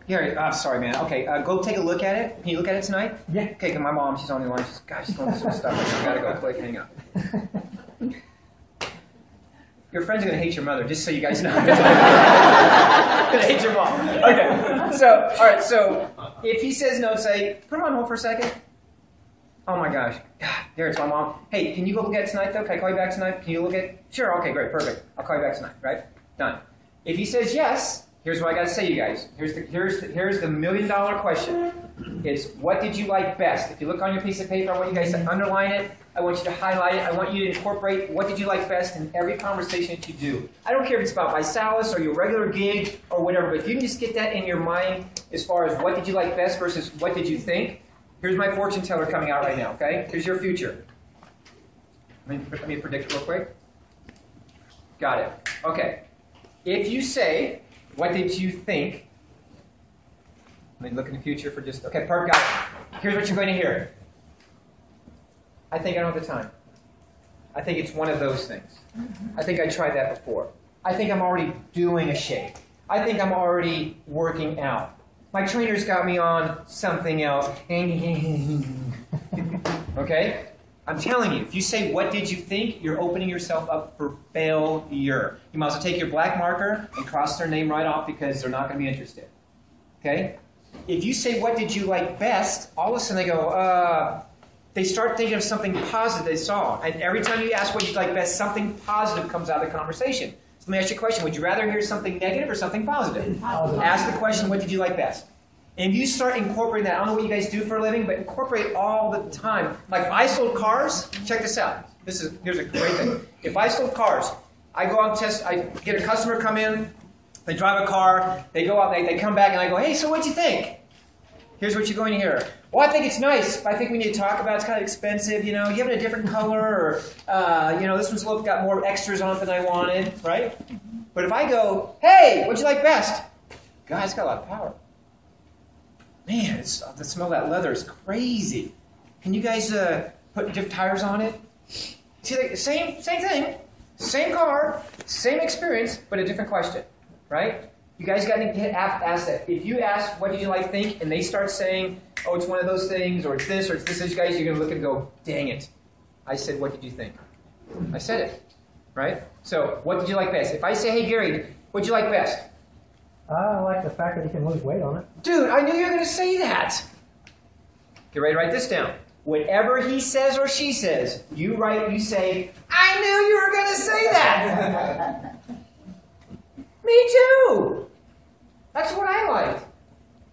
Gary, I'm sorry, man. Okay, go take a look at it. Can you look at it tonight? Yeah. Okay, because my mom, she's on the line. She's going through some stuff. I gotta go quick. Hang up. Your friends are gonna hate your mother, just so you guys know. Gonna hate your mom. Okay. So, all right, so if he says no, say, put him on hold for a second. Oh my gosh. God, there, it's my mom. Hey, can you go look at it tonight, though? Can I call you back tonight? Can you look at it? Sure, okay, great, perfect. I'll call you back tonight, right? Done. If he says yes, here's what I got to say, you guys. Here's the million-dollar question. Is what did you like best? If you look on your piece of paper, I want you guys to underline it. I want you to highlight it. I want you to incorporate what did you like best in every conversation that you do. I don't care if it's about ViSalus or your regular gig or whatever, but if you can just get that in your mind as far as what did you like best versus what did you think, here's my fortune teller coming out right now, okay? Here's your future. Let me predict real quick. Got it. Okay. If you say, what did you think? Let me look in the future for just, okay, perfect, got it. Here's what you're going to hear. I think I don't have the time. I think it's one of those things. I think I tried that before. I think I'm already doing a shake. I think I'm already working out. My trainer's got me on something else. Okay? I'm telling you, if you say, what did you think, you're opening yourself up for failure. You might as well take your black marker and cross their name right off because they're not going to be interested. Okay? If you say, what did you like best, all of a sudden they go, they start thinking of something positive they saw. And every time you ask what you like best, something positive comes out of the conversation. So let me ask you a question. Would you rather hear something negative or something positive? Positive. Ask the question, what did you like best? And you start incorporating that. I don't know what you guys do for a living, but incorporate it all the time. Like if I sold cars, check this out. Here's a great thing. If I sold cars, I go out and test, I get a customer come in, they drive a car, they go out, they come back, and I go, hey, so what'd you think? Here's what you're going to hear. Well, I think it's nice, but I think we need to talk about it. It's kind of expensive, you know. You have it a different color, or, you know, this one's got more extras on it than I wanted, right? But if I go, hey, what'd you like best? God, it's got a lot of power. Man, the smell of that leather is crazy. Can you guys put different tires on it? See, like, same thing, same car, same experience, but a different question, right? You guys got to ask that. If you ask, what did you like think, and they start saying, oh, it's one of those things, or it's this, you guys, you're going to look and go, dang it. I said, what did you think? I said it, right? So, what did you like best? If I say, hey, Gary, what'd you like best? I like the fact that you can lose weight on it. Dude, I knew you were going to say that. Get ready to write this down. Whatever he says or she says, you say, I knew you were going to say that. Me too. That's what I like.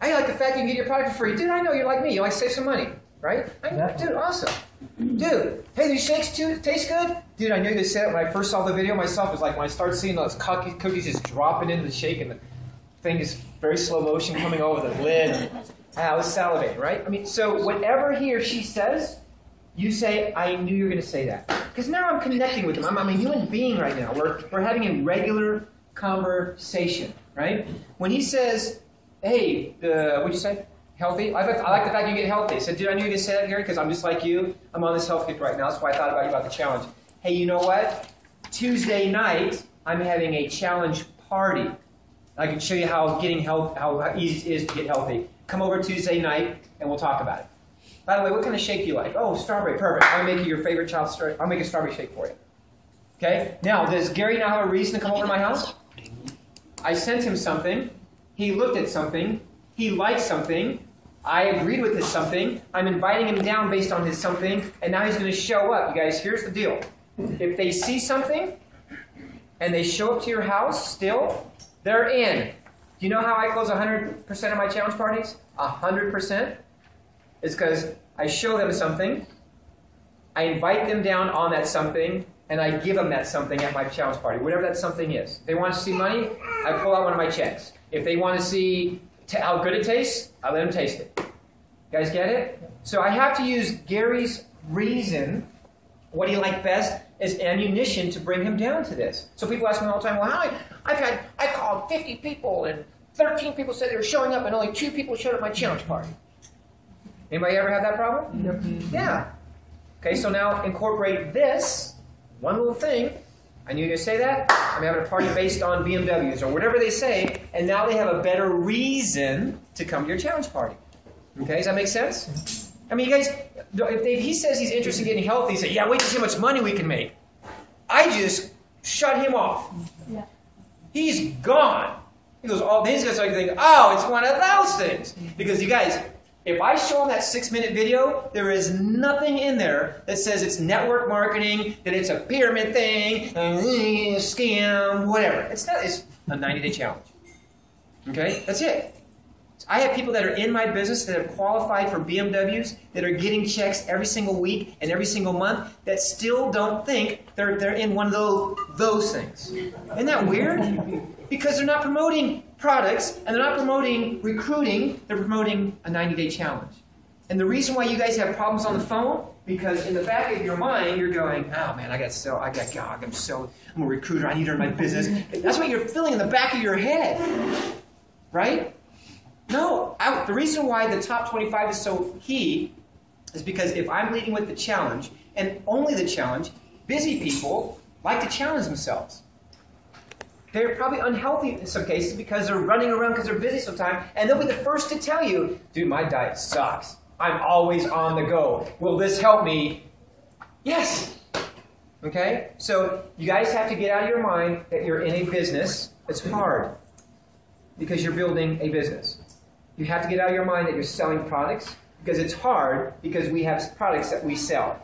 I like the fact you can get your product for free. Dude, I know you're like me. You like to save some money, right? Dude, awesome. Dude, hey, these shakes taste good? Dude, I knew you were going to say it when I first saw the video myself. It was like when I started seeing those cookies just dropping into the shake and the thing is very slow motion coming over the lid. I was salivating, right? I mean, so whatever he or she says, you say, I knew you were going to say that. Because now I'm connecting with them. I'm a human being right now. We're having a regular conversation, right? When he says, hey, what'd you say? Healthy? I like the fact you get healthy. I said, dude, I knew you were going to say that, Gary, because I'm just like you. I'm on this health kick right now. That's why I thought about you about the challenge. Hey, you know what? Tuesday night, I'm having a challenge party. I can show you how easy it is to get healthy. Come over Tuesday night, and we'll talk about it. By the way, what kind of shake do you like? Oh, strawberry. Perfect. I'll make you your favorite child's strawberry. I'll make a strawberry shake for you. Okay? Now, does Gary now have a reason to come over to my house? I sent him something. He looked at something. He liked something. I agreed with his something. I'm inviting him down based on his something, and now he's going to show up. You guys, here's the deal. If they see something, and they show up to your house still, they're in. Do you know how I close 100% of my challenge parties? 100%? It's because I show them something, I invite them down on that something, and I give them that something at my challenge party, whatever that something is. If they want to see money, I pull out one of my checks. If they want to see how good it tastes, I let them taste it. You guys get it? So I have to use Gary's reason, what do you like best, as ammunition to bring him down to this. So people ask me all the time, well, I called 50 people and 13 people said they were showing up and only 2 people showed up at my challenge party. Anybody ever have that problem? Yep. Yeah. Okay, so now incorporate this, one little thing. I knew you were going to say that. I'm having a party based on BMWs or whatever they say, and now they have a better reason to come to your challenge party. Okay, does that make sense? I mean, you guys, if he says he's interested in getting healthy, say, yeah, wait to see how much money we can make. I just shut him off. Yeah. He's gone. He goes, oh, these guys are thinking, oh, it's one of those things. Because you guys, if I show them that 6-minute video, there is nothing in there that says it's network marketing, that it's a pyramid thing, a scam, whatever. It's not. It's a 90-day challenge. Okay? That's it. I have people that are in my business that have qualified for BMWs, that are getting checks every single week and every single month, that still don't think they're in one of those things. Isn't that weird? Because they're not promoting products, and they're not promoting recruiting, they're promoting a 90-day challenge. And the reason why you guys have problems on the phone, because in the back of your mind, you're going, oh man, I'm a recruiter, I need to earn my business. That's what you're feeling in the back of your head, right? No, the reason why the top 25 is so key is because if I'm leading with the challenge, and only the challenge, busy people like to challenge themselves. They're probably unhealthy in some cases because they're running around because they're busy sometimes, and they'll be the first to tell you, dude, my diet sucks. I'm always on the go. Will this help me? Yes. Okay? So you guys have to get out of your mind that you're in a business that's hard because you're building a business. You have to get out of your mind that you're selling products because it's hard because we have products that we sell.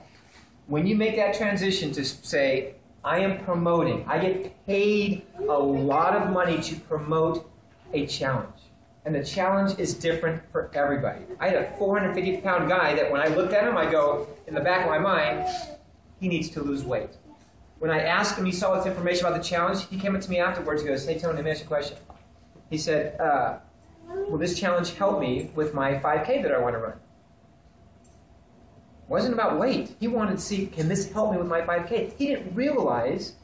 When you make that transition to say, I am promoting, I get paid a lot of money to promote a challenge. And the challenge is different for everybody. I had a 450-pound guy that when I looked at him, I go, in the back of my mind, he needs to lose weight. When I asked him, he saw this information about the challenge, he came up to me afterwards, he goes, hey Tony, let me ask you a question. He said, will this challenge help me with my 5K that I want to run? It wasn't about weight. He wanted to see, can this help me with my 5K? He didn't realize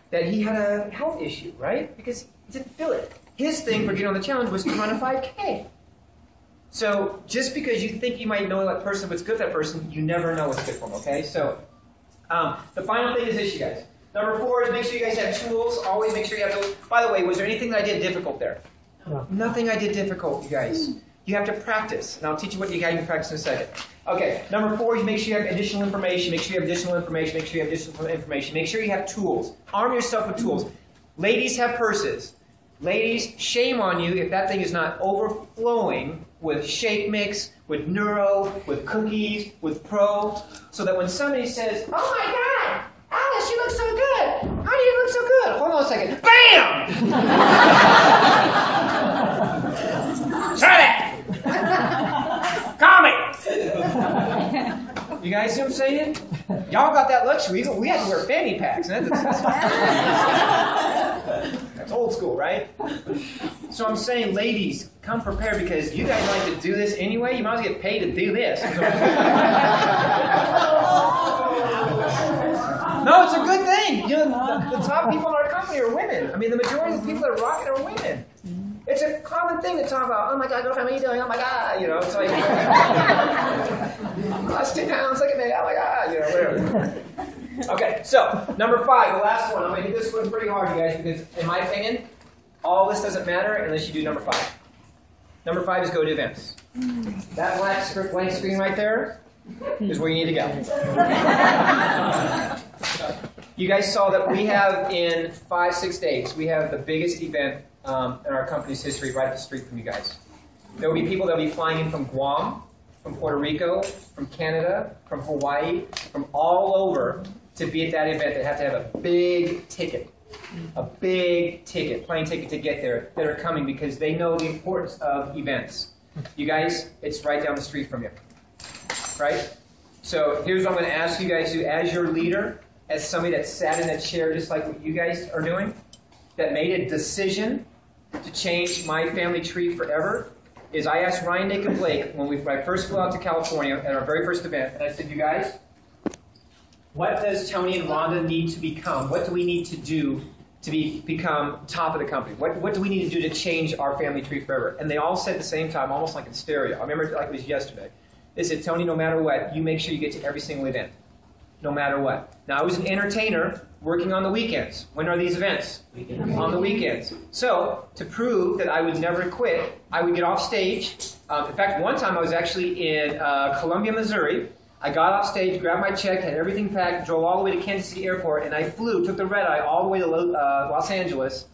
that he had a health issue, right? Because he didn't feel it. His thing for getting on the challenge was to run a 5K. So just because you think you might know that person, what's good for that person, you never know what's good for them, okay? So the final thing is this, you guys. Number 4 is make sure you guys have tools. Always make sure you have those. By the way, was there anything that I did difficult there? No. Nothing I did difficult, you guys. You have to practice. And I'll teach you what you guys can practice in a second. Okay, number 4 is make sure you have additional information. Make sure you have additional information. Make sure you have additional information. Make sure you have tools. Arm yourself with tools. Ladies have purses. Ladies, shame on you if that thing is not overflowing with shake mix, with neuro, with cookies, with pro, so that when somebody says, oh my God, Alice, you look so good. How do you look so good? Hold on a second. Bam! Try that! Call me! You guys see what I'm saying? Y'all got that luxury. We had to wear fanny packs. That's old school, right? So I'm saying, ladies, come prepared because you guys like to do this anyway. You might as well get paid to do this. No, it's a good thing. You know, the top people in our company are women. I mean, the majority of the people that are rocking are women. It's a common thing to talk about. Oh my God, girlfriend, what are you doing? Oh my God, you know, it's like, I lost 2 pounds, look at me, oh my God, you know, whatever. Okay, so number 5, the last one. I'm going to hit this one pretty hard, you guys, because in my opinion, all this doesn't matter unless you do number 5. Number 5 is go to events. That blank screen right there is where you need to go. You guys saw that we have in 5-6 days, we have the biggest event in our company's history right up the street from you guys. There will be people that will be flying in from Guam, from Puerto Rico, from Canada, from Hawaii, from all over to be at that event that have to have a big ticket, plane ticket to get there, that are coming because they know the importance of events. You guys, it's right down the street from you, right? So here's what I'm going to ask you guys to do as your leader, as somebody that sat in that chair just like what you guys are doing, that made a decision to change my family tree forever, is I asked Ryan, Nick, and Blake when I first flew out to California at our very first event, and I said, you guys, what does Tony and Rhonda need to become? What do we need to do to become top of the company? What do we need to do to change our family tree forever? And they all said at the same time, almost like in stereo. I remember it like it was yesterday. They said, Tony, no matter what, you make sure you get to every single event. No matter what. Now, I was an entertainer working on the weekends. When are these events? On the weekends. So, to prove that I would never quit, I would get off stage. In fact, one time I was actually in Columbia, Missouri. I got off stage, grabbed my check, had everything packed, drove all the way to Kansas City Airport, and I took the red-eye all the way to Los Angeles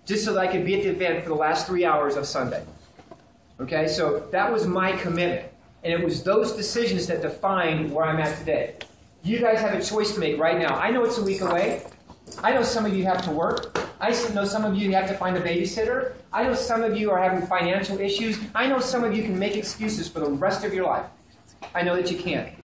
just so that I could be at the event for the last 3 hours of Sunday. Okay, so that was my commitment. And it was those decisions that defined where I'm at today. You guys have a choice to make right now. I know it's a week away. I know some of you have to work. I know some of you have to find a babysitter. I know some of you are having financial issues. I know some of you can make excuses for the rest of your life. I know that you can't.